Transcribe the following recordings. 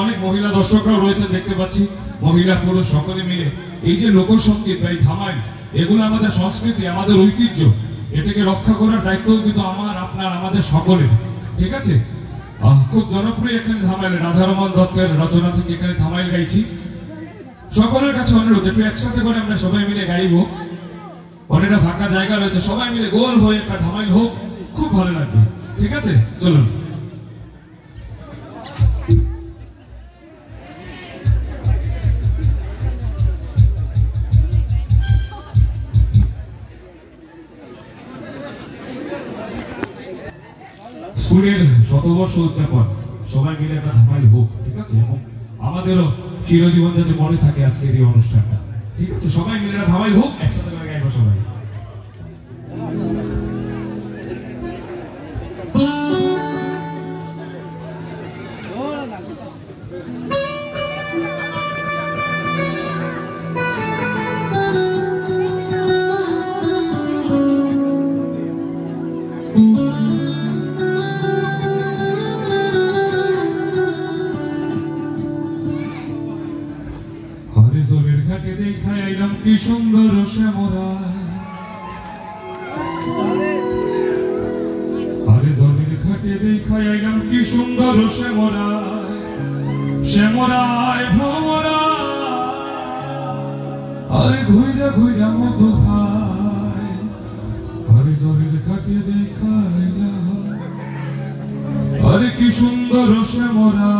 অনেক মহিলা দর্শকরাও রয়েছেন দেখতে পাচ্ছি, মহিলা পুরুষ সকলে মিলে এই যে লোকসঙ্গীত বা এই ধামাইল, এগুলো আমাদের সংস্কৃতি, আমাদের ঐতিহ্য, এটাকে রক্ষা করার দায়িত্বও কিন্তু আমার, আপনার, আমাদের সকলের। ঠিক আছে, খুব জনপ্রিয় এখানে ধামাইল, রাধারমন দত্তের রচনা থেকে এখানে ধামাইল গাইছি। সকলের কাছে অনুরোধ, একটু একসাথে করে আমরা সবাই মিলে গাইবো। অনেকটা ফাঁকা জায়গা রয়েছে, সবাই মিলে গোল হয়ে একটা ধামাইল হোক, খুব ভালো লাগবে। ঠিক আছে, চলুন। স্কুলের শতবর্ষ উদযাপন, সবাই মিলে একটা ধামাইল হোক। ঠিক আছে, এবং আমাদেরও চিরজীবন যাতে মনে থাকে আজকের এই অনুষ্ঠানটা। ঠিক আছে, সবাই মিলে একটা ধামাইল হোক, একসাথে করে গাইবো সবাই। হরিজলের ঘাটে দেখাই আইলাম কি সুন্দর শ্যামরা, হরিজলের ঘাটে দেখাই আইলাম কি সুন্দর শ্যামরা, শ্যামরায় ভ্রমরা আরে ঘুইরা ঘুইরা মধু খায়, হরিজলের ঘাটে দেখাইলাম আরে কি সুন্দর শ্যামরা।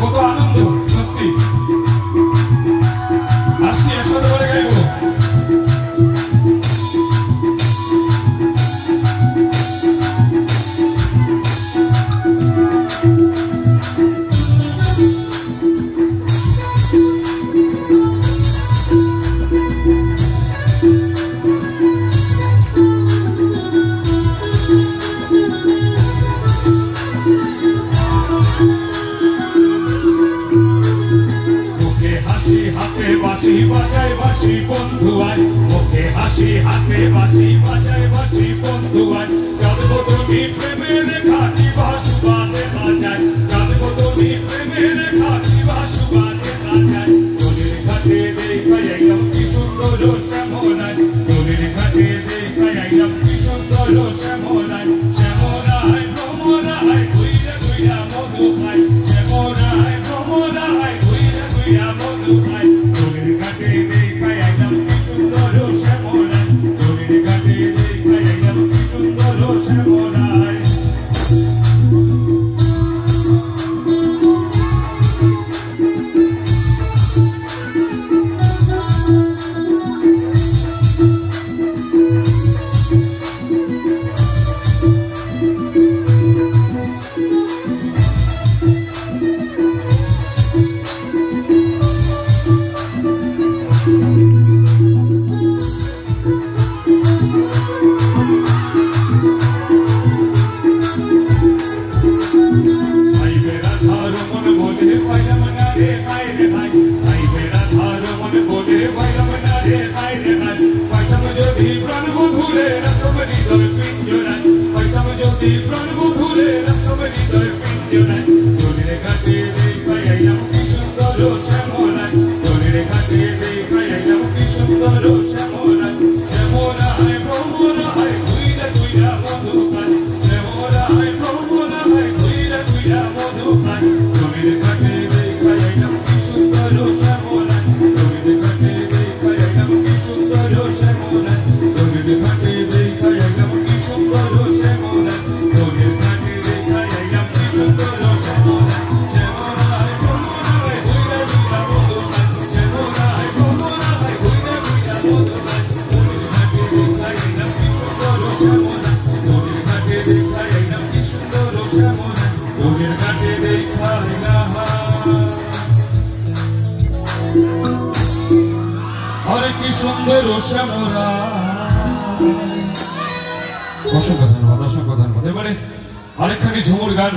কত আনন্দ সত্যি, আসছি একসাথে করে গাইবো। বন্ধু আয় ওকে হাসি হাতে বাঁশি বাজায় বাঁশি বন্ধু আয়, জানবো তুমি প্রেমের রেখা জীবাসুবাদে বাজায়, জানবো তুমি প্রেমের রেখা জীবাসুবাদে বাজায়। নদীর ঘাটে দেখাই একদম কি সুন্দর শ্যামরায়, নদীর ঘাটে দেখাই একদম কি সুন্দর শ্যামরায়, শ্যামরায় ভ্রমরায় ঘুইরা ঘুইরা মধু খায়, শ্যামরায় ভ্রমরায় ঘুইরা ঘুইরা মধু খায়। নদীর ঘাটে দেখাই একদম কি সুন্দর শ্যামরায়, নদীর ঘাটে দেখাই একদম কি সুন্দর শ্যামরায়। পাইলাম না রে হায় রে হায় পাইতাম যদি প্রাণ বন্ধুরে রাখতাম হৃদয় পিঞ্জরায় পাইতাম যদি প্রাণ বন্ধুরে রাখতাম হৃদয় পিঞ্জরায় তোদের কাছে দেখাইলাম কি সুন্দর শ্যামলায় তোদের কাছে দেখাইলাম কি সুন্দর শ্যামলায় শ্যামলায় ভ্রমরায় তুইরা তুইরা মধু খায় শ্যামলায় ভ্রমরায় তুইরা তুইরা মধু খায় তোদের কাছে দেখাইলাম কি সুন্দর শ্যামলায় তোদের কাছে দেখাইলাম কি সুন্দর শ্যামলায় তোদের কাছে দেখাইলাম কি সুন্দর শ্যামলায় তোদের কাছে দেখাইলাম কি সুন্দর শ্যামলায় শ্যামলায় ভ্রমরায় তুইরা তুইরা মধু খায় শ্যামলায় ভ্রমরায় তুইরা তুইরা মধু খায় তোদের কাছে দেখাইলাম কি সুন্দর শ্যামলায় তোদের কাছে দেখাইলাম কি সুন্দর শ্যামলায় তোদের কাছে দেখাইলাম আরে কি সুন্দর শ্যামলা। অসংখ্য ধন্যবাদ, অসংখ্য ধন্যবাদ। এবারে আরেকখানি ঝুমুর গান